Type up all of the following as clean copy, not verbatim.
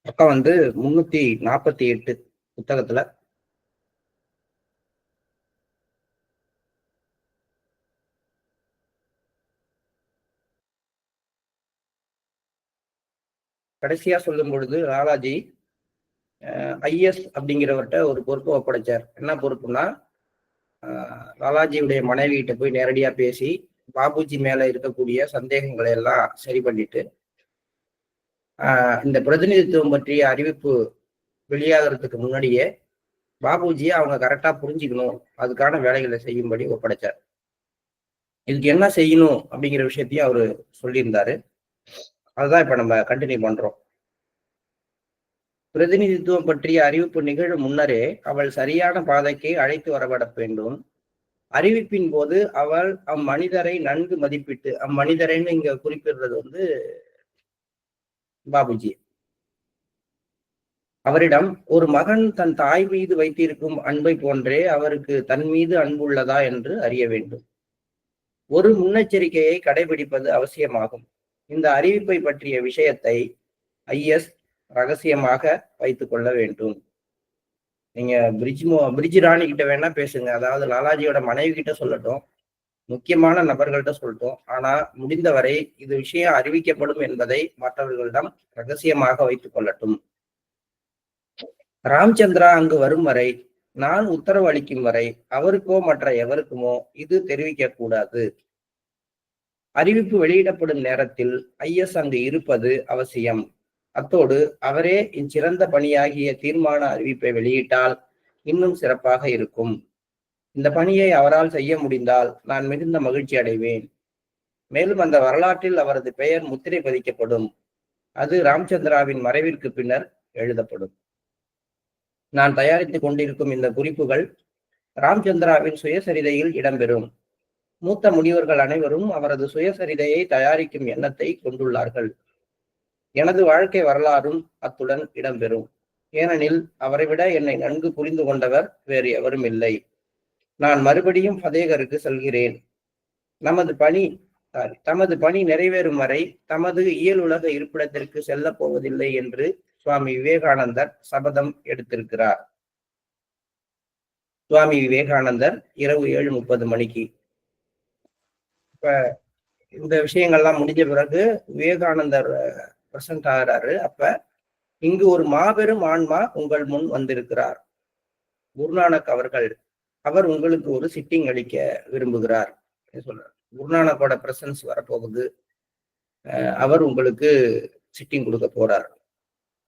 பக்கம் 348 புத்தகத்துல கடைசியா சொல்லும் பொழுது லாலாஜி ஐஎஸ் அப்படிங்கிறவர்கிட்ட ஒரு பொறுப்பை ஒப்படைச்சார். என்ன பொறுப்புனா, லாலாஜியுடைய மனைவி கிட்ட போய் நேரடியா பேசி பாபுஜி மேல இருக்கக்கூடிய சந்தேகங்களை எல்லாம் சரி பண்ணிட்டு, இந்த பிரதிநிதித்துவம் பற்றிய அறிவிப்பு வெளியாகிறதுக்கு முன்னாடியே பாபுஜியை அவங்க கரெக்டா புரிஞ்சுக்கணும், அதுக்கான வேலைகளை செய்யும்படி ஒப்படைச்சார். இதுக்கு என்ன செய்யணும் அப்படிங்கிற விஷயத்தையும் அவரு சொல்லியிருந்தாரு. அதுதான் இப்ப நம்ம கண்டினியூ பண்றோம். பிரதிநிதித்துவம் பற்றிய அறிவிப்பு நிகழும் முன்னரே அவள் சரியான பாதைக்கு அழைத்து வரப்பட வேண்டும். அறிவிப்பின் போது அவள் அம்மனிதரை நன்கு மதிப்பிட்டு, அம்மனிதரைன்னு இங்க குறிப்பிடுறது பாபுஜி, அவரிடம் ஒரு மகன் தன் தாய் மீது வைத்திருக்கும் அன்பை போன்றே அவருக்கு தன் மீது அன்புள்ளதா என்று அறிய வேண்டும். ஒரு முன்னெச்சரிக்கையை கடைபிடிப்பது அவசியமாகும். இந்த அறிவிப்பை பற்றிய விஷயத்தை ஐஎஸ் ரகசியமாக வைத்துக் கொள்ள வேண்டும். நீங்க பிரிட்ஜ் ராணி கிட்ட வேணா பேசுங்க, அதாவது லாலாஜியோட மனைவி கிட்ட சொல்லட்டும், முக்கியமான நபர்கள்ட்ட சொல்லட்டும். ஆனா முடிந்தவரை இது விஷயம் அறிவிக்கப்படும் என்பதை மற்றவர்களிடம் ரகசியமாக வைத்துக் கொள்ளட்டும். ராம்சந்திரா அங்கு வரும் வரை, நான் உத்தரவு அளிக்கும் வரை அவருக்கோ மற்ற எவருக்குமோ இது தெரிவிக்க கூடாது. அறிவிப்பு வெளியிடப்படும் நேரத்தில் ஐஎஸ் அங்கு இருப்பது அவசியம். அத்தோடு அவரே இச்சிறந்த பணியாகிய தீர்மான அறிவிப்பை வெளியிட்டால் இன்னும் சிறப்பாக இருக்கும். இந்த பணியை அவரால் செய்ய முடிந்தால் நான் மிகுந்த மகிழ்ச்சி அடைவேன். மேலும் அந்த வரலாற்றில் அவரது பெயர் முத்திரை பதிக்கப்படும். அது ராம்சந்திராவின் மறைவிற்கு பின்னர் எழுதப்படும். நான் தயாரித்துக் கொண்டிருக்கும் இந்த குறிப்புகள் ராம்சந்திராவின் சுயசரிதையில் இடம்பெறும். மூத்த முனிவர்கள் அனைவரும் அவரது சுயசரிதையை தயாரிக்கும் எண்ணத்தை கொண்டுள்ளார்கள். எனது வாழ்க்கை வரலாறும் அத்துடன் இடம்பெறும். ஏனெனில் அவரை விட என்னை நன்கு புரிந்து கொண்டவர் வேறு எவரும் இல்லை. நான் மறுபடியும் ஃபதேகருக்கு செல்கிறேன். தமது பணி நிறைவேறும் வரை தமது இயலுலக இருப்பிடத்திற்கு செல்ல போவதில்லை என்று சுவாமி விவேகானந்தர் சபதம் எடுத்திருக்கிறார். சுவாமி விவேகானந்தர் இரவு 7:30 மணிக்கு. இப்ப இந்த விஷயங்கள்லாம் முடிஞ்ச பிறகு விவேகானந்தர் பிரசன்ட் ஆகிறாரு. அப்ப இங்கு ஒரு மாபெரும் ஆன்மா உங்கள் முன் வந்திருக்கிறார். குருநானக் அவர் உங்களுக்கு ஒரு சிட்டிங் அளிக்க விரும்புகிறார் சொல்றார். குருநானக்கோட பிரசன்ஸ் வரப்போகுது. அவர் உங்களுக்கு சிட்டிங் கொடுக்க போறார்.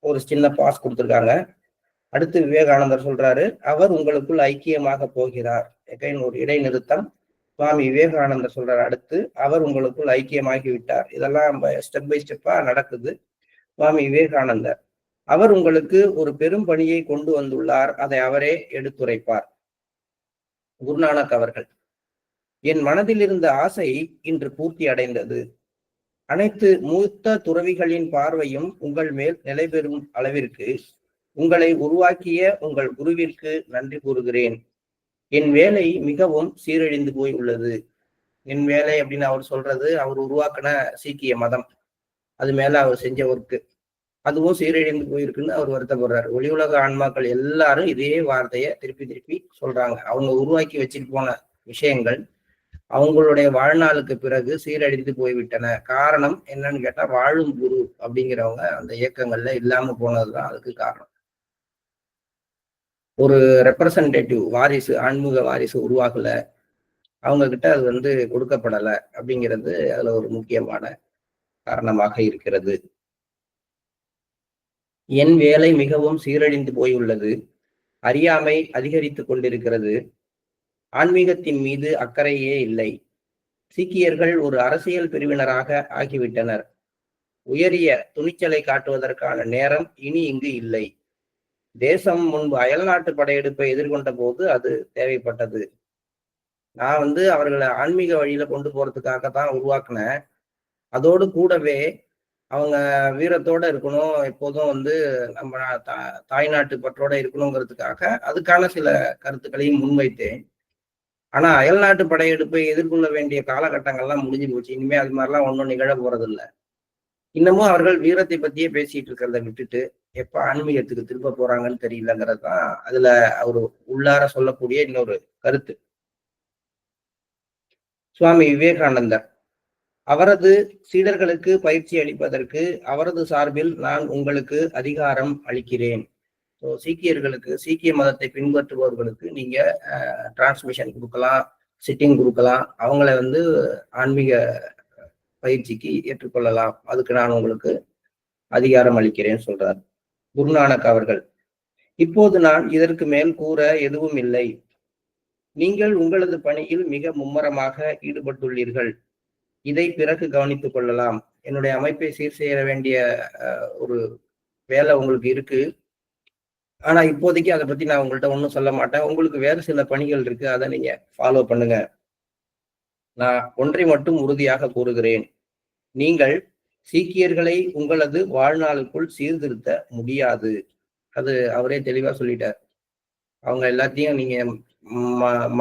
ஒரு சின்ன பாஸ் கொடுத்துருக்காங்க. அடுத்து விவேகானந்தர் சொல்றாரு, அவர் உங்களுக்குள் ஐக்கியமாக போகிறார். ஒரு இடைநிறுத்தம். சுவாமி விவேகானந்தர் சொல்றாரு, அடுத்து அவர் உங்களுக்குள் ஐக்கியமாகி விட்டார். இதெல்லாம் ஸ்டெப் பை ஸ்டெப்பா நடக்குது. சுவாமி விவேகானந்தர், அவர் உங்களுக்கு ஒரு பெரும் பணியை கொண்டு வந்துள்ளார். அதை அவரே எடுத்துரைப்பார். குருநானக் அவர்கள், என் மனதில் இருந்த ஆசை இன்று பூர்த்தி அடைந்தது. அனைத்து மூத்த துறவிகளின் பார்வையும் உங்கள் மேல் நிலை பெறும் அளவிற்கு உங்களை உருவாக்கிய உங்கள் குருவிற்கு நன்றி கூறுகிறேன். என் வேலை மிகவும் சீரழிந்து போய் உள்ளது. என் வேலை அப்படின்னு அவர் சொல்றது, அவர் உருவாக்கின சீக்கிய மதம், அது மேல அவர் செஞ்ச ஒர்க்கு, அதுவும் சீரழிந்து போயிருக்குன்னு அவர் வருத்தப்படுறாரு. ஒளி உலக ஆன்மாக்கள் எல்லாரும் இதே வார்த்தையை திருப்பி திருப்பி சொல்றாங்க. அவங்க உருவாக்கி வச்சுட்டு போன விஷயங்கள் அவங்களுடைய வாழ்நாளுக்கு பிறகு சீரழிந்து போய்விட்டன. காரணம் என்னன்னு கேட்டா, வாழும் குரு அப்படிங்கிறவங்க அந்த இயக்கங்கள்ல இல்லாம போனதுதான் அதுக்கு காரணம். ஒரு ரெப்ரசன்டேட்டிவ் வாரிசு, ஆன்மீக வாரிசு உருவாகல, அவங்க கிட்ட அது கொடுக்கப்படலை அப்படிங்கிறது அதுல ஒரு முக்கியமான காரணமாக இருக்கிறது. என் வேலை மிகவும் சீரழிந்து போயுள்ளது. அறியாமை அதிகரித்து கொண்டிருக்கிறது. ஆன்மீகத்தின் மீது அக்கறையே இல்லை. சீக்கியர்கள் ஒரு அரசியல் பிரிவினராக ஆகிவிட்டனர். உயரிய துணிச்சலை காட்டுவதற்கான நேரம் இனி இங்கு இல்லை. தேசம் முன்பு அயல்நாட்டு படையெடுப்பை எதிர்கொண்ட போது அது தேவைப்பட்டது. நான் அவர்களை ஆன்மீக வழியில கொண்டு போறதுக்காகத்தான் உருவாக்குனேன். அதோடு கூடவே அவங்க வீரத்தோட இருக்கணும், எப்போதும் நம்ம தாய்நாட்டு பற்றோட இருக்கணுங்கிறதுக்காக அதுக்கான சில கருத்துக்களையும் முன்வைத்தேன். ஆனா அயல்நாட்டு படையெடுப்பை எதிர்கொள்ள வேண்டிய காலகட்டங்கள்லாம் முடிஞ்சு போச்சு. இனிமே அது மாதிரிலாம் ஒன்றும் நிகழ போறதில்லை. இன்னமும் அவர்கள் வீரத்தை பத்தியே பேசிட்டு இருக்கிறத விட்டுட்டு எப்ப ஆன்மீகத்துக்கு திரும்ப போறாங்கன்னு தெரியலங்கிறது தான் அதுல அவரு உள்ளார சொல்லக்கூடிய இன்னொரு கருத்து. சுவாமி விவேகானந்தர் அவரது சீடர்களுக்கு பயிற்சி அளிப்பதற்கு அவரது சார்பில் நான் உங்களுக்கு அதிகாரம் அளிக்கிறேன். சீக்கியர்களுக்கு, சீக்கிய மதத்தை பின்பற்றுபவர்களுக்கு நீங்க டிரான்ஸ்மிஷன் கொடுக்கலாம், சிட்டிங் கொடுக்கலாம், அவங்கள வந்து ஆன்மீக பயிற்சிக்கு ஏற்றுக்கொள்ளலாம். அதுக்கு நான் உங்களுக்கு அதிகாரம் அளிக்கிறேன்னு சொல்றார் குருநானக் அவர்கள். இப்போது நான் இதற்கு மேல் கூற எதுவும் இல்லை. நீங்கள் உங்களது பணியில் மிக மும்முரமாக ஈடுபட்டுள்ளீர்கள். இதை பிறகு கவனித்துக் கொள்ளலாம். என்னுடைய அமைப்பை சீர் செய்ய வேண்டிய ஒரு வேலை உங்களுக்கு இருக்கு. ஆனா இப்போதைக்கு அதை பத்தி நான் உங்கள்கிட்ட ஒன்றும் சொல்ல மாட்டேன். உங்களுக்கு வேறு சில பணிகள் இருக்கு, அதை நீங்க ஃபாலோ பண்ணுங்க. நான் ஒன்றை மட்டும் உறுதியாக கூறுகிறேன். நீங்கள் சீக்கியர்களை உங்களது வாழ்நாளுக்குள் சீர்திருத்த முடியாது. அது அவரே தெளிவா சொல்லிட்டார். அவங்க எல்லாத்தையும் நீங்க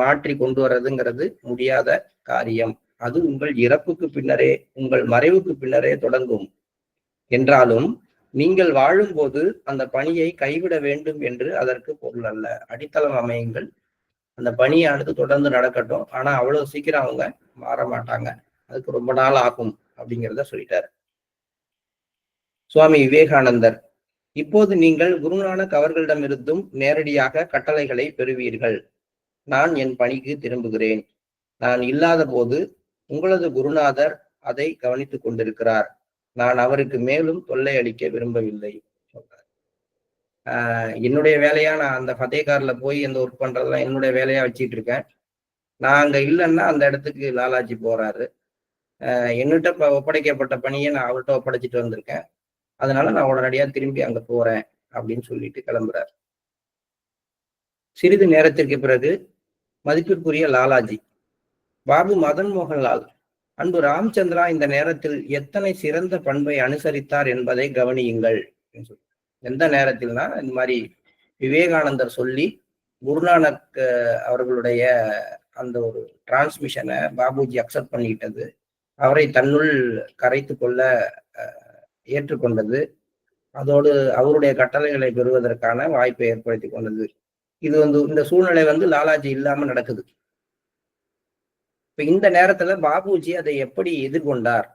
மாற்றி கொண்டு வர்றதுங்கிறது முடியாத காரியம். அது உங்கள் இறப்புக்கு பின்னரே, உங்கள் மறைவுக்கு பின்னரே தொடங்கும். என்றாலும் நீங்கள் வாழும்போது அந்த பணியை கைவிட வேண்டும் என்று அதற்கு பொருள் அல்ல. அடித்தளம் அமையுங்கள், அந்த பணியானது தொடர்ந்து நடக்கட்டும். ஆனா அவ்வளவு சீக்கிரம் அவங்க மாற மாட்டாங்க, அதுக்கு ரொம்ப நாள் ஆகும் அப்படிங்கிறத சொல்லிட்டாரு சுவாமி விவேகானந்தர். இப்போது நீங்கள் குருநானக் அவர்களிடமிருந்தும் நேரடியாக கட்டளைகளை பெறுவீர்கள். நான் என் பணிக்கு திரும்புகிறேன். நான் இல்லாத போது உங்களது குருநாதர் அதை கவனித்துக் கொண்டிருக்கிறார். நான் அவருக்கு மேலும் தொல்லை அளிக்க விரும்பவில்லை சொல்றார். என்னுடைய வேலையா நான் அந்த ஃபதேகார்ல போய் அந்த ஒர்க் பண்றதெல்லாம் என்னுடைய வேலையா வச்சுட்டு இருக்கேன். நான் அங்க இல்லைன்னா அந்த இடத்துக்கு லாலாஜி போறாரு. என்னிட்ட ஒப்படைக்கப்பட்ட பணியை நான் அவர்கிட்ட ஒப்படைச்சிட்டு வந்திருக்கேன். அதனால நான் உடனடியா திரும்பி அங்க போறேன் அப்படின்னு சொல்லிட்டு கிளம்புறார். சிறிது நேரத்திற்கு பிறகு மதிப்பிற்குரிய லாலாஜி, பாபு மதன் மோகன்லால், அன்பு ராமச்சந்திரா இந்த நேரத்தில் எத்தனை சிறந்த பண்பை அனுசரித்தார் என்பதை கவனியுங்கள். எந்த நேரத்தில்னா இந்த மாதிரி விவேகானந்தர் சொல்லி குருநானக் அவர்களுடைய அந்த ஒரு டிரான்ஸ்மிஷனை பாபுஜி அக்செப்ட் பண்ணிக்கிட்டது, அவரை தன்னுள் கரைத்து கொள்ள ஏற்றுக்கொண்டது, அதோடு அவருடைய கட்டளைகளை பெறுவதற்கான வாய்ப்பை ஏற்படுத்தி கொண்டது. இது இந்த சூழ்நிலை லாலாஜி இல்லாம நடக்குது. இப்ப இந்த நேரத்துல பாபுஜி அதை எப்படி எதிர்கொண்டார்?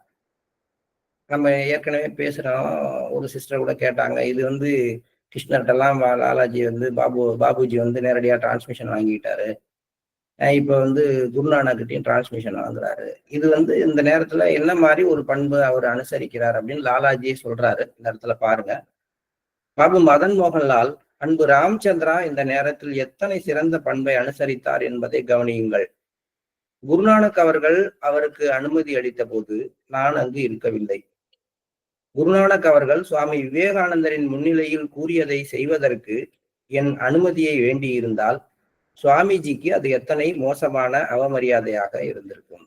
நம்ம ஏற்கனவே பேசுறோம், ஒரு சிஸ்டர் கூட கேட்டாங்க, இது கிருஷ்ணர்கிட்டலாம் லாலாஜி பாபுஜி நேரடியா டிரான்ஸ்மிஷன் வாங்கிட்டாரு, இப்ப குருநானக்கிட்டையும் டிரான்ஸ்மிஷன் வாங்குறாரு. இது இந்த நேரத்துல என்ன மாதிரி ஒரு பண்பு அவர் அனுசரிக்கிறார் அப்படின்னு லாலாஜியே சொல்றாரு. இந்த இடத்துல பாருங்க. பாபு மதன் மோகன்லால், அன்பு ராமச்சந்திரா இந்த நேரத்தில் எத்தனை சிறந்த பண்பை அனுசரித்தார் என்பதை கவனியுங்கள். குருநானக் அவர்கள் அவருக்கு அனுமதி அளித்த போது நான் அங்கு இருக்கவில்லை. குருநானக் அவர்கள் சுவாமி விவேகானந்தரின் முன்னிலையில் கூறியதை செய்வதற்கு என் அனுமதியை வேண்டியிருந்தால் சுவாமிஜிக்கு அது எத்தனை மோசமான அவமரியாதையாக இருந்திருக்கும்.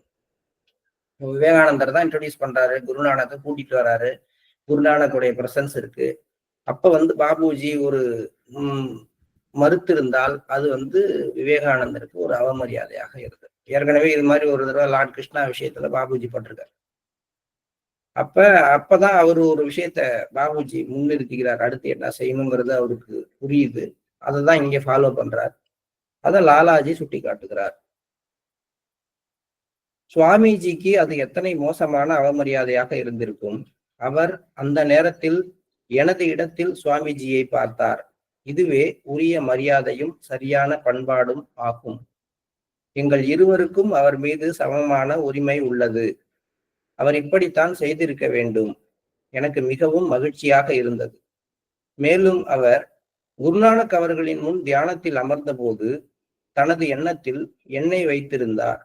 விவேகானந்தர் தான் இன்ட்ரோடியூஸ் பண்றாரு, குருநானக்கை கூட்டிட்டு வர்றாரு, குருநானக்குடைய பிரசன்ஸ் இருக்கு. அப்ப பாபுஜி ஒரு மறுத்து இருந்தால் அது விவேகானந்தருக்கு ஒரு அவமரியாதையாக இருந்தது. ஏற்கனவே இது மாதிரி ஒரு தடவை லார்ட் கிருஷ்ணா விஷயத்துல பாபுஜி பட்டிருக்காரு. அப்பதான் அவர் ஒரு விஷயத்த பாபுஜி முன்னிறுத்திக்கிறார். அடுத்து என்ன செய்யணுங்கிறது அவருக்கு புரியுது. அதைதான் இங்க ஃபாலோ பண்றார். அதை லாலாஜி சுட்டி காட்டுகிறார். சுவாமிஜிக்கு அது எத்தனை மோசமான அவமரியாதையாக இருந்திருக்கும். அவர் அந்த நேரத்தில் எனது இடத்தில் சுவாமிஜியை பார்த்தார். இதுவே உரிய மரியாதையும் சரியான பண்பாடும் ஆகும். எங்கள் இருவருக்கும் அவர் மீது சமமான உரிமை உள்ளது. அவர் இப்படித்தான் செய்திருக்க வேண்டும். எனக்கு மிகவும் மகிழ்ச்சியாக இருந்தது. மேலும் அவர் குருநானக் அவர்களின் முன் தியானத்தில் அமர்ந்த போது தனது எண்ணத்தில் என்னை வைத்திருந்தார்.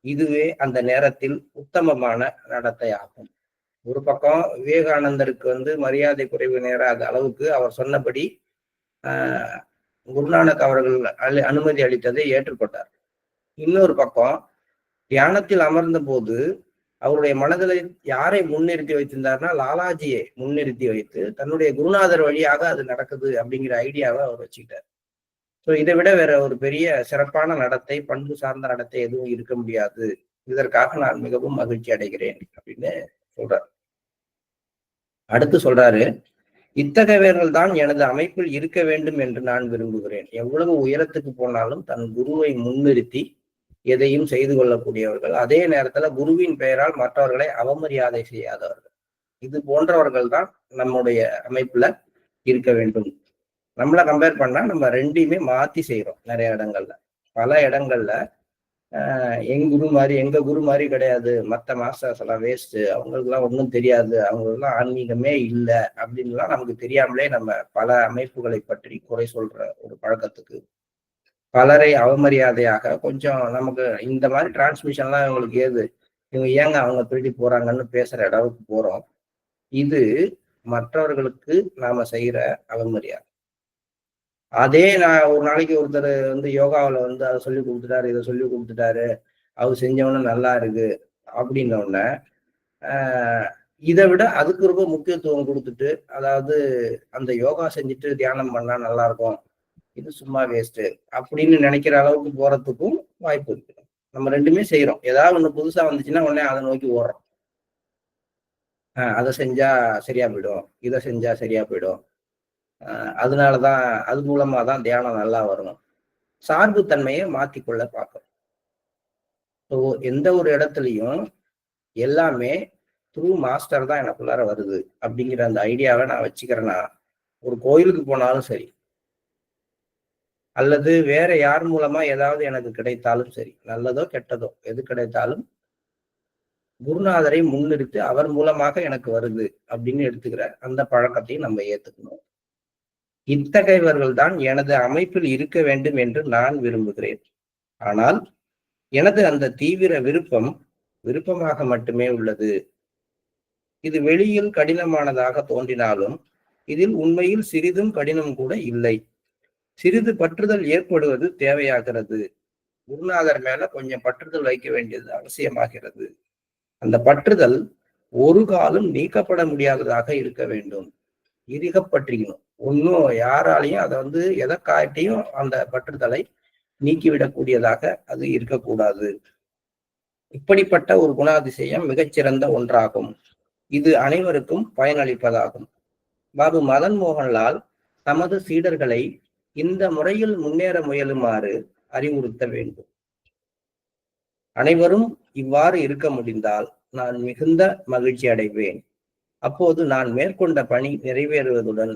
இதுவே அந்த நேரத்தில் உத்தமமான நடத்தையாகும். ஒரு பக்கம் விவேகானந்தருக்கு மரியாதை குறைவு நேராத அளவுக்கு அவர் சொன்னபடி குருநானக் அவர்கள் அனுமதி அளித்ததை ஏற்றுக்கொண்டார். இன்னொரு பக்கம் தியானத்தில் அமர்ந்த போது அவருடைய மனதில் யாரை முன்னிறுத்தி வைத்திருந்தார்னா லாலாஜியை முன்னிறுத்தி வைத்து தன்னுடைய குருநாதர் வழியாக அது நடக்குது அப்படிங்கிற ஐடியாவை அவர் வச்சுக்கிட்டார். ஸோ இதை விட வேற ஒரு பெரிய சிறப்பான நடத்தை, பண்பு சார்ந்த நடத்தை எதுவும் இருக்க முடியாது. இதற்காக நான் மிகவும் மகிழ்ச்சி அடைகிறேன் அப்படின்னு சொல்றாரு. அடுத்து சொல்றாரு, இத்தகையவர்கள் தான் எனது அமைப்பில் இருக்க வேண்டும் என்று நான் விரும்புகிறேன். எவ்வளவு உயரத்துக்கு போனாலும் தன் குருவை முன்னிறுத்தி எதையும் செய்து கொள்ளக்கூடியவர்கள், அதே நேரத்துல குருவின் பெயரால் மற்றவர்களை அவமரியாதை செய்யாதவர்கள். இது போன்றவர்கள் தான் நம்முடைய அமைப்புல இருக்க வேண்டும். நம்மளை கம்பேர் பண்ணா நம்ம ரெண்டையுமே மாத்தி செய்யறோம். நிறைய இடங்கள்ல, பல இடங்கள்ல எங்க குரு மாதிரி கிடையாது, மற்ற மாஸ்டர்ஸ் எல்லாம் வேஸ்ட், அவங்களுக்கு எல்லாம் ஒன்றும் தெரியாது, அவங்களுக்கு எல்லாம் ஆன்மீகமே இல்லை அப்படின்லாம் நமக்கு தெரியாமலே நம்ம பல அமைப்புகளை பற்றி குறை சொல்ற ஒரு பழக்கத்துக்கு, பலரை அவமரியாதையாக கொஞ்சம் நமக்கு இந்த மாதிரி டிரான்ஸ்மிஷன்லாம் இவங்களுக்கு ஏது, இவங்க ஏங்க அவங்க திருடி போறாங்கன்னு பேசுற இடத்துக்கு போறோம். இது மற்றவர்களுக்கு நாம செய்யற அவமரியாதை. அதே நான் ஒரு நாளைக்கு ஒருத்தர் யோகாவில் அதை சொல்லி கொடுத்துட்டாரு, இதை சொல்லி கொடுத்துட்டாரு, அவர் செஞ்சவன நல்லா இருக்கு அப்படின்னோடனே இதை விட அதுக்கு ரொம்ப முக்கியத்துவம் கொடுத்துட்டு, அதாவது அந்த யோகா செஞ்சுட்டு தியானம் பண்ணா நல்லா இருக்கும், இது சும்மா வேஸ்ட் அப்படின்னு நினைக்கிற அளவுக்கு போறதுக்கும் வாய்ப்பு இருக்கு. நம்ம ரெண்டுமே செய்யறோம். ஏதாவது ஒண்ணு புதுசா வந்துச்சுன்னா உடனே அதை நோக்கி ஓடுறோம். அதை செஞ்சா சரியா போயிடும், இதை செஞ்சா சரியா போயிடும், அதனாலதான் அது மூலமா தான் தியானம் நல்லா வரணும். சார்பு தன்மையை மாத்திக்கொள்ள பார்க்கணும். ஸோ எந்த ஒரு இடத்துலையும் எல்லாமே த்ரூ மாஸ்டர் தான் எனக்குள்ளார வருது அப்படிங்கிற அந்த ஐடியாவை நான் வச்சுக்கிறேன்னா, ஒரு கோயிலுக்கு போனாலும் சரி, அல்லது வேற யார் மூலமா ஏதாவது எனக்கு கிடைத்தாலும் சரி, நல்லதோ கெட்டதோ எது கிடைத்தாலும் குருநாதரை முன்னிறுத்தி அவர் மூலமாக எனக்கு வருது அப்படின்னு எடுத்துக்கிற அந்த பழக்கத்தையும் நம்ம ஏத்துக்கணும். இத்தகையவர்கள் தான் எனது அமைப்பில் இருக்க வேண்டும் என்று நான் விரும்புகிறேன். ஆனால் எனது அந்த தீவிர விருப்பமாக மட்டுமே உள்ளது. இது வெளியில் கடினமானதாக தோன்றினாலும் இதில் உண்மையில் சிறிதும் கடினம் கூட இல்லை. சிறிது பற்றுதல் ஏற்படுவது தேவையாகிறது. குருநாதர் மேல கொஞ்சம் பற்றுதல் வைக்க வேண்டியது அவசியமாகிறது. அந்த பற்றுதல் ஒரு காலம் நீக்கப்பட முடியாததாக இருக்க வேண்டும். இறுகப்பற்றிக்கணும். ஒன்னும் யாராலையும் அதை எதை காட்டியும் அந்த பற்றுதலை நீக்கிவிடக்கூடியதாக அது இருக்கக்கூடாது. இப்படிப்பட்ட ஒரு குணாதிசயம் மிகச்சிறந்த ஒன்றாகும். இது அனைவருக்கும் பயனளிப்பதாகும். பாபு மதன் மோகன்லால் தமது சீடர்களை இந்த முறையில் முன்னேற முயலுமாறு அறிவுறுத்த வேண்டும். அனைவரும் இவ்வாறு இருக்க முடிந்தால் நான் மிகுந்த மகிழ்ச்சி அடைவேன். அப்போது நான் மேற்கொண்ட பணி நிறைவேறுவதுடன்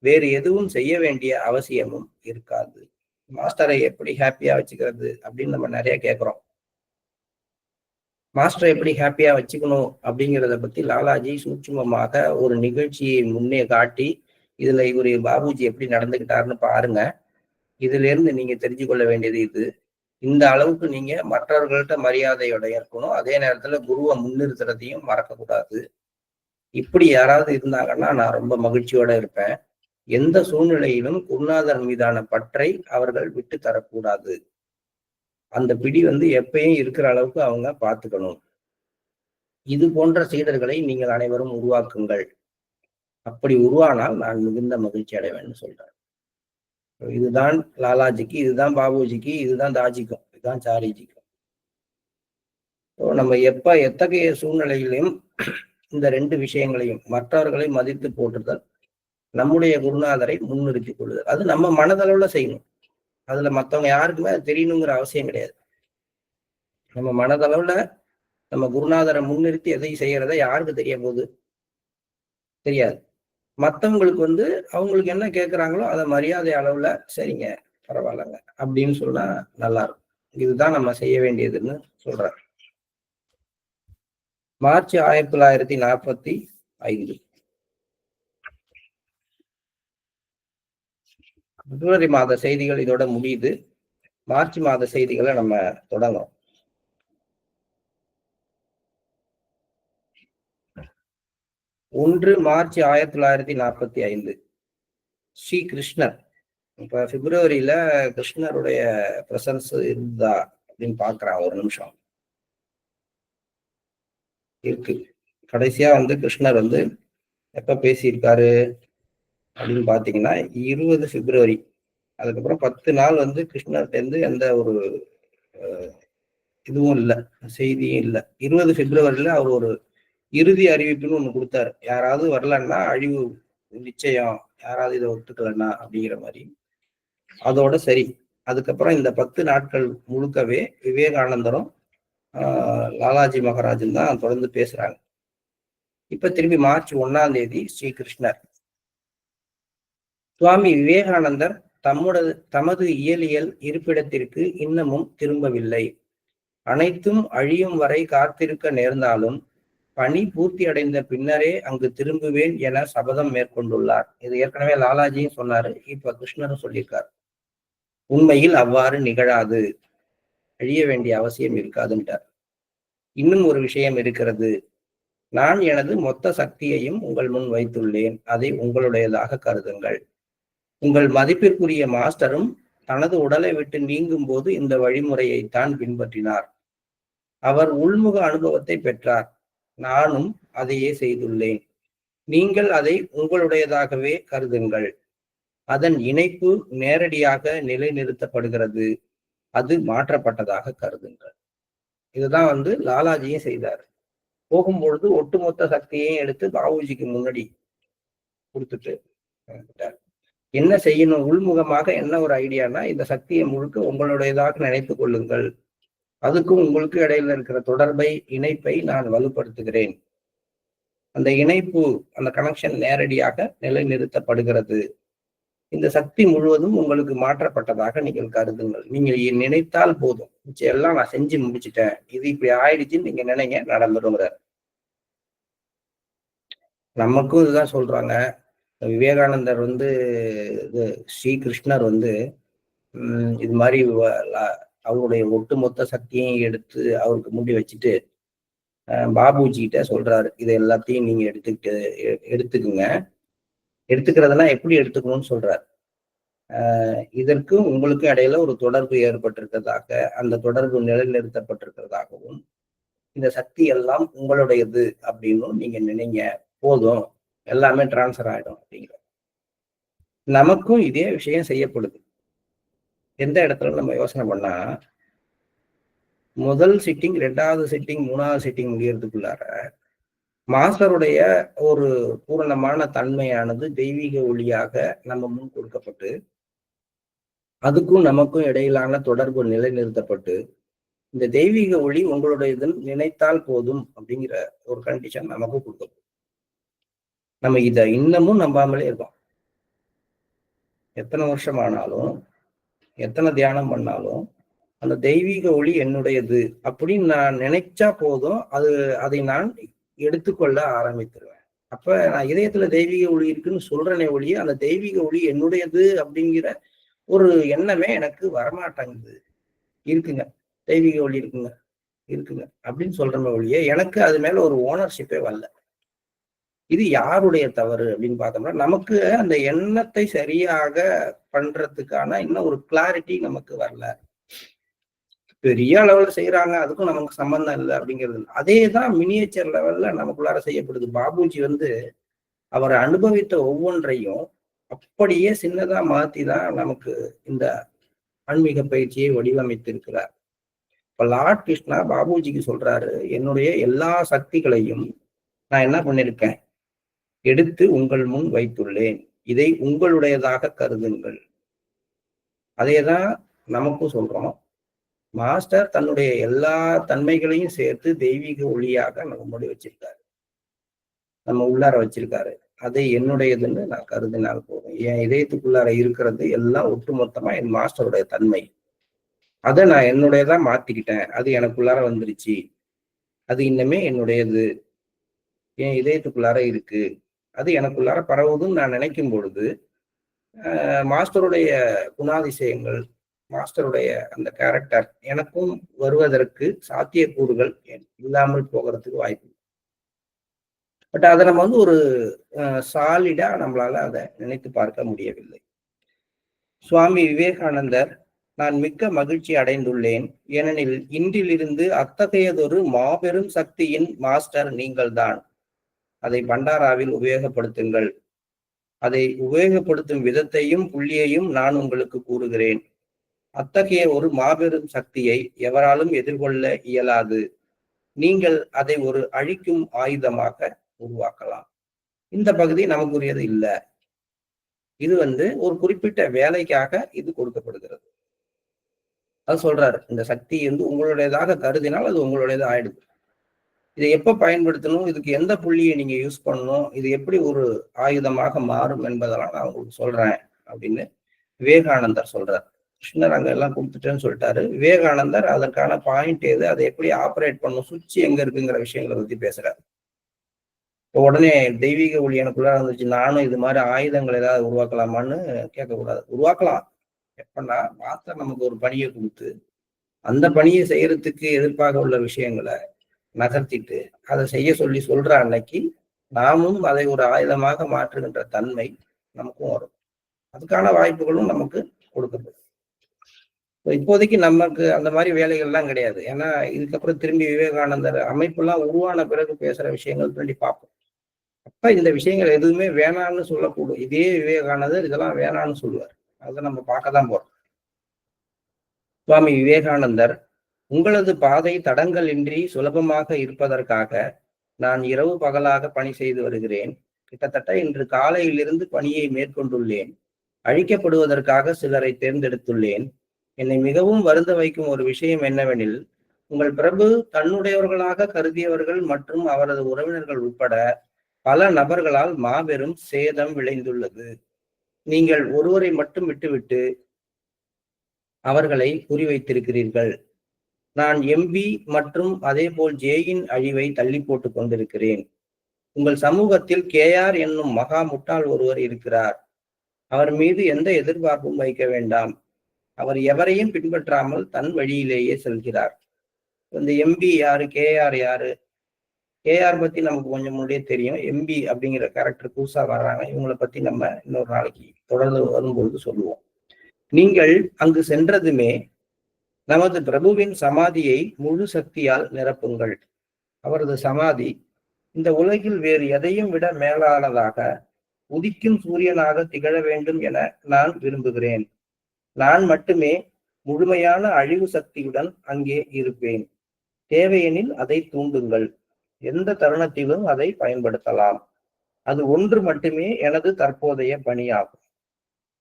வேறு எதுவும் செய்ய வேண்டிய அவசியமும் இருக்காது. மாஸ்டரை எப்படி ஹாப்பியா வச்சுக்கிறது அப்படின்னு நம்ம நிறைய கேட்கிறோம். மாஸ்டரை எப்படி ஹாப்பியா வச்சுக்கணும் அப்படிங்கிறத பத்தி லாலாஜி சூட்சுமமாக ஒரு நிகழ்ச்சியை முன்னே காட்டி, இதுல இவரு பாபுஜி எப்படி நடந்துகிட்டாருன்னு பாருங்க. இதுல இருந்து நீங்க தெரிஞ்சு கொள்ள வேண்டியது இது. இந்த அளவுக்கு நீங்க மற்றவர்கள்ட்ட மரியாதையோட இருக்கணும். அதே நேரத்துல குருவை முன்னிறுத்துறதையும் மறக்கக்கூடாது. இப்படி யாராவது இருந்தாங்கன்னா நான் ரொம்ப மகிழ்ச்சியோட இருப்பேன். எந்த சூழ்நிலையிலும் குருநாதர் மீதான பற்றை அவர்கள் விட்டு தரக்கூடாது. அந்த பிடி எப்பயும் இருக்கிற அளவுக்கு அவங்க பார்த்துக்கணும். இது போன்ற சீடர்களை நீங்கள் அனைவரும் உருவாக்குங்கள். அப்படி உருவானால் நான் மிகுந்த மகிழ்ச்சி அடைவேன்னு சொல்றேன். இதுதான் லாலாஜிக்கு, இதுதான் பாபுஜிக்கு, இதுதான் தாஜிக்கும், இதுதான் சாரிஜிக்கும். நம்ம எத்தகைய சூழ்நிலையிலையும் இந்த ரெண்டு விஷயங்களையும், மற்றவர்களை மதித்து போற்றுதல், நம்முடைய குருநாதரை முன்னிறுத்திக் கொள்ளுதல், அது நம்ம மனதளவுல செய்யணும். அதுல மற்றவங்க யாருக்குமே அது தெரியணுங்கிற அவசியம் கிடையாது. நம்ம மனதளவுல நம்ம குருநாதரை முன்னிறுத்தி எதை செய்யறத யாருக்கு தெரிய போகுது? தெரியாது. மற்றவங்களுக்கு அவங்களுக்கு என்ன கேட்குறாங்களோ அதை மரியாதை அளவுல சரிங்க பரவாயில்லங்க அப்படின்னு சொன்னா நல்லா இருக்கும். இதுதான் நம்ம செய்ய வேண்டியதுன்னு சொல்றாரு. மார்ச் 1945. பிப்ரவரி மாத செய்திகள் இதோட முடியுது. மார்ச் மாத செய்திகளை நம்ம தொடங்கும். 1 மார்ச் 1945. ஸ்ரீ கிருஷ்ணர். இப்ப பிப்ரவரியில கிருஷ்ணருடைய பிரசன்ஸ் இருந்தா அப்படின்னு பாக்குறான். ஒரு நிமிஷம் இருக்கு. கடைசியா கிருஷ்ணர் எப்ப பேசியிருக்காரு அப்படின்னு பாத்தீங்கன்னா 20 பிப்ரவரி. அதுக்கப்புறம் 10 நாள் கிருஷ்ணர்கிட்ட எந்த ஒரு இதுவும் இல்லை, செய்தியும் இல்லை. 20 பிப்ரவரியில அவர் ஒரு இறுதி அறிவிப்புன்னு ஒண்ணு கொடுத்தாரு. யாராவது வரலன்னா அழிவு நிச்சயம், யாராவது இதை ஒத்துக்கலன்னா அப்படிங்கிற மாதிரி. அதோட சரி. அதுக்கப்புறம் இந்த 10 நாட்கள் முழுக்கவே விவேகானந்தரும் லாலாஜி மகராஜும் தான் தொடர்ந்து பேசுறாங்க. இப்ப திரும்பி மார்ச் 1ஆம் தேதி ஸ்ரீ கிருஷ்ணர். சுவாமி விவேகானந்தர் தமது இயலியல் இருப்பிடத்திற்கு இன்னமும் திரும்பவில்லை. அனைத்தும் அழியும் வரை காத்திருக்க நேர்ந்தாலும் பணி பூர்த்தி அடைந்த பின்னரே அங்கு திரும்புவேன் என சபதம் மேற்கொண்டுள்ளார். இது ஏற்கனவே லாலாஜியும் சொன்னாரு, இப்ப கிருஷ்ணரும் சொல்லியிருக்காரு. உண்மையில் அவ்வாறு நிகழாது, அழிய வேண்டிய அவசியம் இருக்காதுன்றார். இன்னும் ஒரு விஷயம் இருக்கிறது. நான் எனது மொத்த சக்தியையும் உங்கள் முன் வைத்துள்ளேன். அதை உங்களுடையதாக கருதுங்கள். உங்கள் மதிப்பிற்குரிய மாஸ்டரும் தனது உடலை விட்டு நீங்கும் போது இந்த வழிமுறையைத்தான் பின்பற்றினார். அவர் உள்முக அனுபவத்தை பெற்றார். நானும் அதையே செய்துள்ளேன். நீங்கள் அதை உங்களுடையதாகவே கருதுங்கள். அதன் இணைப்பு நேரடியாக நிலைநிறுத்தப்படுகிறது. அது மாற்றப்பட்டதாக கருதுங்கள். இதுதான் லாலாஜியும் செய்தார். போகும்பொழுது ஒட்டுமொத்த சக்தியையும் எடுத்து பாபுஜிக்கு முன்னாடி கொடுத்துட்டு என்ன செய்யணும், உள்முகமாக என்ன ஒரு ஐடியானா, இந்த சக்தியை முழுக்க உங்களுடையதாக நினைத்துக் கொள்ளுங்கள். அதுக்கும் உங்களுக்கு இடையில இருக்கிற தொடர்பை, இணைப்பை நான் வலுப்படுத்துகிறேன். அந்த இணைப்பு, அந்த கனெக்ஷன் நேரடியாக நிலைநிறுத்தப்படுகிறது. இந்த சக்தி முழுவதும் உங்களுக்கு மாற்றப்பட்டதாக நீங்கள் கருதுங்கள். நீங்க நினைத்தால் போதும், எல்லாம் நான் செஞ்சு முடிச்சுட்டேன், இது இப்படி ஆயிடுச்சுன்னு நீங்க நினைங்க, நடந்துருங்கிறார். நமக்கும் இதுதான் சொல்றாங்க. விவேகானந்தர் ஸ்ரீ கிருஷ்ணர் இது மாதிரி அவருடைய ஒட்டுமொத்த சக்தியையும் எடுத்து அவருக்கு முடி வச்சுட்டு பாபுஜி கிட்ட சொல்றாரு, இதை எல்லாத்தையும் நீங்க எடுத்துக்குங்க. எடுத்துக்கிறதுனா எப்படி எடுத்துக்கணும்னு சொல்றாரு. இதற்கும் உங்களுக்கும் இடையில ஒரு தொடர்பு ஏற்பட்டிருக்கிறதாக, அந்த தொடர்பு நிலைநிறுத்தப்பட்டிருக்கிறதாகவும், இந்த சக்தி எல்லாம் உங்களுடையது அப்படின்னு நீங்க நினைங்க, போதும், எல்லாமே டிரான்ஸ்ஃபர் ஆயிடும் அப்படிங்கிற. நமக்கும் இதே விஷயம் செய்யப்படுது. எந்த இடத்துல நம்ம யோசனை பண்ணா, முதல் சிட்டிங், 2வது சிட்டிங், 3வது சிட்டிங் முடியறதுக்குள்ளார மாஸ்டருடைய ஒரு பூரணமான தன்மையானது தெய்வீக ஒளியாக நம்ம முன் கொடுக்கப்பட்டு, அதுக்கும் நமக்கும் இடையிலான தொடர்பு நிலைநிறுத்தப்பட்டு, இந்த தெய்வீக ஒளி உங்களுடையது நினைத்தால் போதும் அப்படிங்கிற ஒரு கண்டிஷன் நமக்கு கொடுக்கப்படும். நம்ம இதை இன்னமும் நம்பாமலே இருக்கோம். எத்தனை வருஷம் ஆனாலும், எத்தனை தியானம் பண்ணாலும், அந்த தெய்வீக ஒளி என்னுடையது அப்படின்னு நான் நினைச்சா போதும், அதை நான் எடுத்துக்கொள்ள ஆரம்பித்துருவேன். அப்ப நான் இதயத்துல தெய்வீக ஒளி இருக்குன்னு சொல்றேனே ஒளிய, அந்த தெய்வீக ஒளி என்னுடையது அப்படிங்கிற ஒரு எண்ணமே எனக்கு வரமாட்டேங்குது. இருக்குங்க, தெய்வீக ஒளி இருக்குங்க அப்படின்னு சொல்றமே ஒழிய எனக்கு அது மேல ஒரு ஓனர்ஷிப்பே வரல. இது யாருடைய தவறு அப்படின்னு பார்த்தோம்னா, நமக்கு அந்த எண்ணத்தை சரியாக பண்றதுக்கான இன்னும் ஒரு கிளாரிட்டி நமக்கு வரல. பெரிய லெவல்ல செய்யறாங்க, அதுக்கும் நமக்கு சம்பந்தம் இல்லை அப்படிங்கிறது. அதேதான் மினியேச்சர் லெவல்ல நமக்குள்ளார செய்யப்படுது. பாபுஜி அவர் அனுபவித்த ஒவ்வொன்றையும் அப்படியே சின்னதா மாத்தி தான் நமக்கு இந்த ஆன்மீக பயிற்சியை வடிவமைத்திருக்கிறார். இப்ப லார்ட் கிருஷ்ணா பாபுஜிக்கு சொல்றாரு, என்னுடைய எல்லா சக்திகளையும் நான் என்ன பண்ணிருக்கேன், எடுத்து உங்கள் முன் வைத்துள்ளேன். இதை உங்களுடையதாக கருதுங்கள். அதேதான் நமக்கும் சொல்றோம். மாஸ்டர் தன்னுடைய எல்லா தன்மைகளையும் சேர்த்து தெய்வீக ஒளியாக நம்ம முன்னாடி வச்சிருக்காரு, நம்ம உள்ளார வச்சிருக்காரு. அதை என்னுடையதுன்னு நான் கருதினால் போதும். என் இதயத்துக்குள்ளார இருக்கிறது எல்லாம் ஒட்டுமொத்தமா என் மாஸ்டருடைய தன்மை. அதை நான் என்னுடையதான் மாத்திக்கிட்டேன். அது எனக்குள்ளார வந்துருச்சு. அது இன்னமே என்னுடையது, என் இதயத்துக்குள்ளார இருக்கு, அது எனக்குள்ளார பரவுதுன்னு நான் நினைக்கும் பொழுது மாஸ்டருடைய குணாதிசயங்கள், மாஸ்டருடைய அந்த கேரக்டர் எனக்கும் வருவதற்கு சாத்தியக்கூறுகள் இல்லாமல் போகிறதுக்கு வாய்ப்பு. பட் அதை நம்ம ஒரு சாலிடா நம்மளால அதை நினைத்து பார்க்க முடியவில்லை. சுவாமி விவேகானந்தர், நான் மிக்க மகிழ்ச்சி அடைந்துள்ளேன். ஏனெனில் இன்றிலிருந்து அத்தகையதொரு மாபெரும் சக்தியின் மாஸ்டர் நீங்கள்தான். அதை பண்டாராவில் உபயோகப்படுத்துங்கள். அதை உபயோகப்படுத்தும் விதத்தையும் புள்ளியையும் நான் உங்களுக்கு கூறுகிறேன். அத்தகைய ஒரு மாபெரும் சக்தியை எவராலும் எதிர்கொள்ள இயலாது. நீங்கள் அதை ஒரு அழிக்கும் ஆயுதமாக உருவாக்கலாம். இந்த பகுதி நமக்குரியது இல்ல. இது ஒரு குறிப்பிட்ட வேலைக்காக இது கொடுக்கப்படுகிறது. அது சொல்றாரு. இந்த சக்தி உங்களுடையதாக கருதினால் அது உங்களுடையது ஆயிடுது. இதை எப்ப பயன்படுத்தணும்? இதுக்கு எந்த புள்ளியை நீங்க யூஸ் பண்ணணும்? இது எப்படி ஒரு ஆயுதமாக மாறும் என்பதெல்லாம் நான் உங்களுக்கு சொல்றேன் அப்படின்னு விவேகானந்தர் சொல்றார். கிருஷ்ணர் அங்க எல்லாம் கொடுத்துட்டேன்னு சொல்லிட்டாரு. விவேகானந்தர் அதற்கான பாயிண்ட் எது, அதை எப்படி ஆப்ரேட் பண்ணணும், சுவிட்ச் எங்க இருக்குங்கிற விஷயங்களை பத்தி பேசுறாரு. உடனே தெய்வீக ஒளி எனக்குள்ள இருந்துச்சு, நானும் இது மாதிரி ஆயுதங்கள் ஏதாவது உருவாக்கலாமான்னு கேட்கக்கூடாது. உருவாக்கலாம். எப்பன்னா மாஸ்டர் நமக்கு ஒரு பணியை கொடுத்து அந்த பணியை செய்யறதுக்கு எதிர்ப்பாக உள்ள விஷயங்களை நகர்த்திட்டு அதை செய்ய சொல்லி சொல்ற அன்னைக்கு நாமும் அதை ஒரு ஆயுதமாக மாற்றுகின்ற தன்மை நமக்கும் வரும். அதுக்கான வாய்ப்புகளும் நமக்கு கொடுக்கப்படும். இப்போதைக்கு நமக்கு அந்த மாதிரி வேலைகள்லாம் கிடையாது. ஏன்னா இதுக்கப்புறம் திரும்பி விவேகானந்தர் அமைப்பெல்லாம் உருவான பிறகு பேசுற விஷயங்கள் திரும்பி பார்ப்போம். அப்ப இந்த விஷயங்கள் எதுவுமே வேணான்னு சொல்லக்கூடும். இதே விவேகானந்தர் இதெல்லாம் வேணான்னு சொல்லுவார். அதை நம்ம பார்க்க தான் போறோம். சுவாமி விவேகானந்தர், உங்களது பாதை தடங்கள் இன்றி சுலபமாக இருப்பதற்காக நான் இரவு பகலாக பணி செய்து வருகிறேன். கிட்டத்தட்ட இன்று காலையிலிருந்து பணியை மேற்கொண்டுள்ளேன். அழிக்கப்படுவதற்காக சிலரை தேர்ந்தெடுத்துள்ளேன். என்னை மிகவும் வருந்த வைக்கும் ஒரு விஷயம் என்னவெனில், உங்கள் பிரபு தன்னுடையவர்களாக கருதியவர்கள் மற்றும் அவரது உறவினர்கள் உட்பட பல நபர்களால் மாபெரும் சேதம் விளைந்துள்ளது. நீங்கள் ஒருவரை மட்டும் விட்டுவிட்டு அவர்களை குறிவைத்திருக்கிறீர்கள். நான் எம்பி மற்றும் அதே போல் ஜேயின் அழிவை தள்ளி போட்டுக் கொண்டிருக்கிறேன். உங்கள் சமூகத்தில் கேஆர் என்னும் மகா முட்டாள் ஒருவர் இருக்கிறார். அவர் மீது எந்த எதிர்பார்ப்பும் வைக்க வேண்டாம். அவர் எவரையும் பின்பற்றாமல் தன் வழியிலேயே செல்கிறார். இந்த எம்பி யாரு, கேஆர் யாரு? கேஆர் பத்தி நமக்கு கொஞ்சம் முன்னாடியே தெரியும். எம்பி அப்படிங்கிற கேரக்டர் புதுசா வர்றாங்க. இவங்களை பத்தி நம்ம இன்னொரு நாளைக்கு தொடர்ந்து வரும்பொழுது சொல்லுவோம். நீங்கள் அங்கு சென்றதுமே நமது பிரபுவின் சமாதியை முழு சக்தியால் நிரப்புங்கள். அவரது சமாதி இந்த உலகில் வேறு எதையும் விட மேலானதாக உதிக்கும் சூரியனாக திகழ வேண்டும் என நான் விரும்புகிறேன். நான் மட்டுமே முழுமையான அழிவு சக்தியுடன் அங்கே இருப்பேன். தேவையெனில் அதை தூண்டுங்கள். எந்த தருணத்திலும் அதை பயன்படுத்தலாம். அது ஒன்று மட்டுமே எனது தற்போதைய பணியாகும்.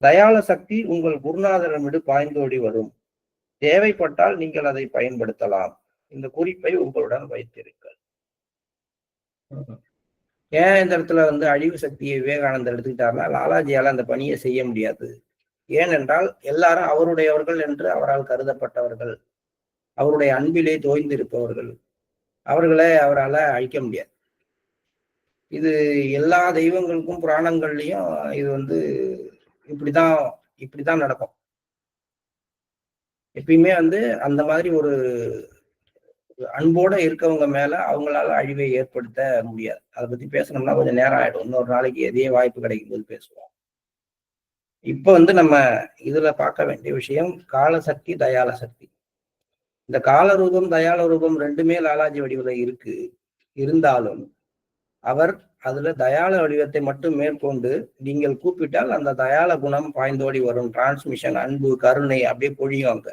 தயாள சக்தி உங்கள் குருநாதரிடமிருந்து பாய்ந்தோடி வரும். தேவைப்பட்டால் நீங்கள் அதை பயன்படுத்தலாம். இந்த குறிப்பை உங்களுடன் வைத்திருங்கள். ஏன் இந்த இடத்துல அழிவு சக்தியை விவேகானந்தர் எடுத்துக்கிட்டாருன்னா, லாலாஜியால அந்த பணியை செய்ய முடியாது. ஏனென்றால் எல்லாரும் அவருடையவர்கள் என்று அவரால் கருதப்பட்டவர்கள், அவருடைய அன்பிலே தோய்ந்திருப்பவர்கள். அவர்களை அவரால் அழிக்க முடியாது. இது எல்லா தெய்வங்களுக்கும் புராணங்கள்லயும் இது இப்படிதான் நடக்கும். எப்பயுமே அந்த மாதிரி ஒரு அன்போட இருக்கவங்க மேல அவங்களால அழிவை ஏற்படுத்த முடியாது. அதை பத்தி பேசணும்னா கொஞ்சம் நேரம் ஆயிடும். இன்னொரு நாளைக்கு எதே வாய்ப்பு கிடைக்கும் போது பேசுவோம். இப்ப நம்ம இதுல பார்க்க வேண்டிய விஷயம் காலசக்தி, தயால சக்தி. இந்த கால ரூபம், தயால ரூபம் ரெண்டுமே லாலாஜி வடிவில் இருக்கு. இருந்தாலும் அவர் அதுல தயால வடிவத்தை மட்டும் மேற்கொண்டு நீங்கள் கூப்பிட்டால் அந்த தயால குணம் பாய்ந்தோடி வரும். டிரான்ஸ்மிஷன், அன்பு, கருணை அப்படியே பொழியும். அங்க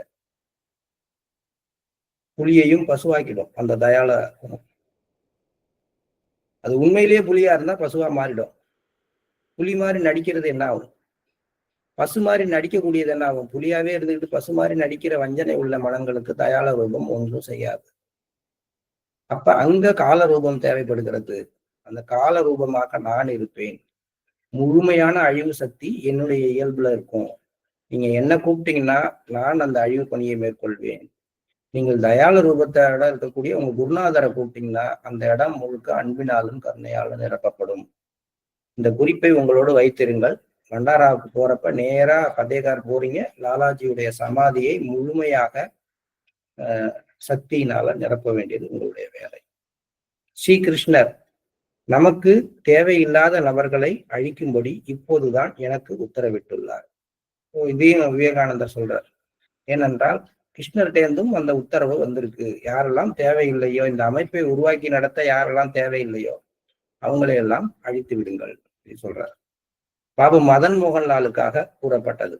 புலியையும் பசுவாக்கிடும் அந்த தயால குணம். அது உண்மையிலேயே புலியா இருந்தா பசுவா மாறிடும். புலி மாதிரி நடிக்கிறது என்ன ஆகும்? பசு மாதிரி நடிக்கக்கூடியது என்ன ஆகும்? புலியாவே இருந்துக்கிட்டு பசு மாதிரி நடிக்கிற வஞ்சனை உள்ள மனங்களுக்கு தயால ரூபம் ஒன்றும் செய்யாது. அப்ப அங்க கால ரூபம் தேவைப்படுகிறது. அந்த கால ரூபமாக நான் இருப்பேன். முழுமையான அழிவு சக்தி என்னுடைய இயல்புல இருக்கும். நீங்க என்ன கூப்பிட்டீங்கன்னா நான் அந்த அழிவு பணியை மேற்கொள்வேன். நீங்கள் தயால ரூபத்தோட இருக்கக்கூடிய உங்க குருநாதரை கூப்பிட்டீங்கன்னா அந்த இடம் முழுக்க அன்பினாலும் கருணையாலும் நிரப்பப்படும். இந்த குறிப்பை உங்களோடு வைத்திருங்கள். பண்டாராவுக்கு போறப்ப நேரா பதேகார் போறீங்க. லாலாஜியுடைய சமாதியை முழுமையாக சக்தியினால நிரப்ப வேண்டியது உங்களுடைய வேலை. ஸ்ரீகிருஷ்ணர் நமக்கு தேவையில்லாத நபர்களை அழிக்கும்படி இப்போதுதான் எனக்கு உத்தரவிட்டுள்ளார். இதையும் விவேகானந்தர் சொல்றார். ஏனென்றால் கிருஷ்ணர்கிட்டேருந்தும் அந்த உத்தரவு வந்திருக்கு. யாரெல்லாம் தேவையில்லையோ, இந்த அமைப்பை உருவாக்கி நடத்த யாரெல்லாம் தேவையில்லையோ அவங்களையெல்லாம் அழித்து விடுங்கள் சொல்றார். பாபு மதன் மோகன்லாலுக்காக கூறப்பட்டது.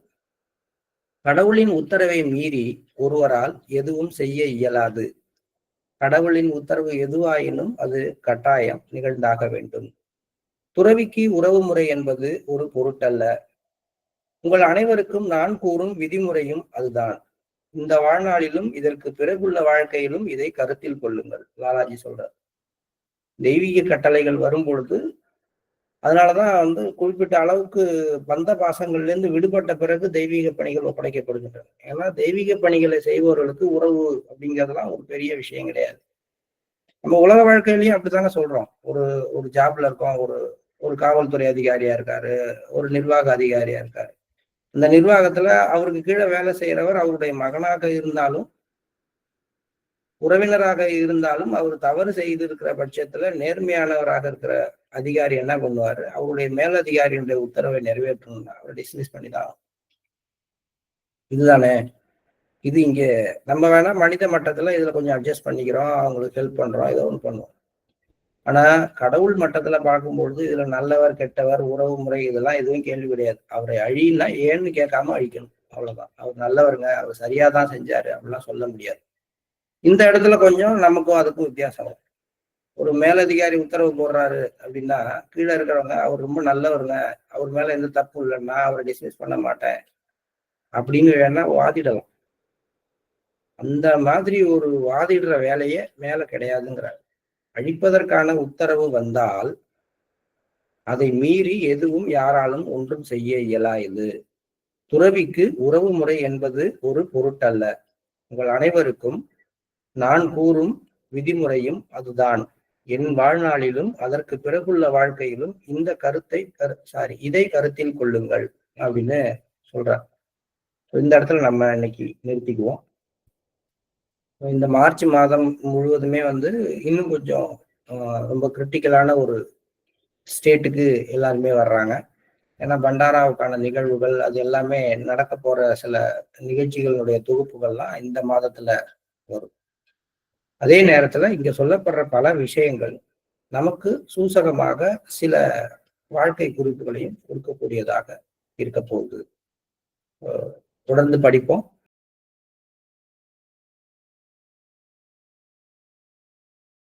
கடவுளின் உத்தரவை மீறி ஒருவரால் எதுவும் செய்ய இயலாது. கடவுளின் உத்தரவு எதுவாயினும் அது கட்டாயம் நிகழ்ந்தாக வேண்டும். துறவிக்கு உறவு முறை என்பது ஒரு பொருட்டல்ல. உங்கள் அனைவருக்கும் நான் கூறும் விதிமுறையும் அதுதான். இந்த வாழ்நாளிலும் இதற்கு பிறகுள்ள வாழ்க்கையிலும் இதை கருத்தில் கொள்ளுங்கள். லாலாஜி சொல்றார். தெய்வீக கட்டளைகள் வரும் பொழுது, அதனாலதான் குறிப்பிட்ட அளவுக்கு பந்த பாசங்கள்ல இருந்து விடுபட்ட பிறகு தெய்வீக பணிகள் ஒப்படைக்கப்படுகின்றன. ஏன்னா தெய்வீக பணிகளை செய்பவர்களுக்கு உறவு அப்படிங்கிறதுலாம் ஒரு பெரிய விஷயம் கிடையாது. நம்ம உலக வாழ்க்கையிலயும் அப்படித்தாங்க சொல்றோம். ஒரு ஒரு ஜாப்ல இருக்கோம், ஒரு ஒரு காவல்துறை அதிகாரியா இருக்காரு, ஒரு நிர்வாக அதிகாரியா இருக்காரு. இந்த நிர்வாகத்துல அவருக்கு கீழே வேலை செய்யறவர் அவருடைய மகனாக இருந்தாலும், உறவினராக இருந்தாலும், அவர் தவறு செய்து இருக்கிற பட்சத்துல நேர்மையானவராக இருக்கிற அதிகாரி என்ன பண்ணுவாரு, அவருடைய மேலதிகாரியுடைய உத்தரவை நிறைவேற்றணும்னா அவரை டிஸ்மிஸ் பண்ணிதான். இதுதானே இது. இங்க நம்ம வேணா மனித மட்டத்துல இதுல கொஞ்சம் அட்ஜஸ்ட் பண்ணிக்கிறோம், அவங்களுக்கு ஹெல்ப் பண்றோம், ஏதோ ஒன்று பண்ணுவோம். ஆனா கடவுள் மட்டத்துல பார்க்கும்பொழுது இதுல நல்லவர் கெட்டவர் உறவு முறை இதெல்லாம் எதுவும் கேள்வி கிடையாது. அவரை அழின்னா ஏன்னு கேட்காம அழிக்கணும், அவ்வளவுதான். அவர் நல்லவருங்க, அவர் சரியாதான் செஞ்சாரு அப்படிலாம் சொல்ல முடியாது. இந்த இடத்துல கொஞ்சம் நமக்கும் அதுக்கும் வித்தியாசம். ஒரு மேலதிகாரி உத்தரவு போடுறாரு அப்படின்னா கீழே இருக்கிறவங்க அவர் ரொம்ப நல்லவருங்க, அவர் மேல எந்த தப்பு இல்லைன்னா அவரை டிஸ்மிஸ் பண்ண மாட்டேன் அப்படின்னு வேணா வாதிடலாம். அந்த மாதிரி ஒரு வாதிடுற வேலையே மேல கிடையாதுங்கிறார். அழிப்பதற்கான உத்தரவு வந்தால் அதை மீறி எதுவும் யாராலும் ஒன்றும் செய்ய இயலாது. துறவிக்கு உறவு முறை என்பது ஒரு பொருட்டல்ல. உங்கள் அனைவருக்கும் நான் கூறும் விதிமுறையும் அதுதான். என் வாழ்நாளிலும் அதற்கு பிறகுள்ள வாழ்க்கையிலும் இந்த கருத்தை இதை கருத்தில் கொள்ளுங்கள் அப்படின்னு சொல்றார். இந்த இடத்துல நம்ம இன்னைக்கு நிறுத்திக்குவோம். இந்த மார்ச் மாதம் முழுவதுமே இன்னும் கொஞ்சம் ரொம்ப கிரிட்டிக்கலான ஒரு ஸ்டேட்டுக்கு எல்லாருமே வர்றாங்க. ஏன்னா பண்டாராவுக்கான நிகழ்வுகள் அது எல்லாமே நடக்க போற சில நிகழ்ச்சிகளுடைய தொகுப்புகள்லாம் இந்த மாதத்துல வரும். அதே நேரத்துல இங்க சொல்லப்படுற பல விஷயங்கள் நமக்கு சூசகமாக சில வாழ்க்கை குறிப்புகளையும் கொடுக்கக்கூடியதாக இருக்க போகுது. தொடர்ந்து படிப்போம்.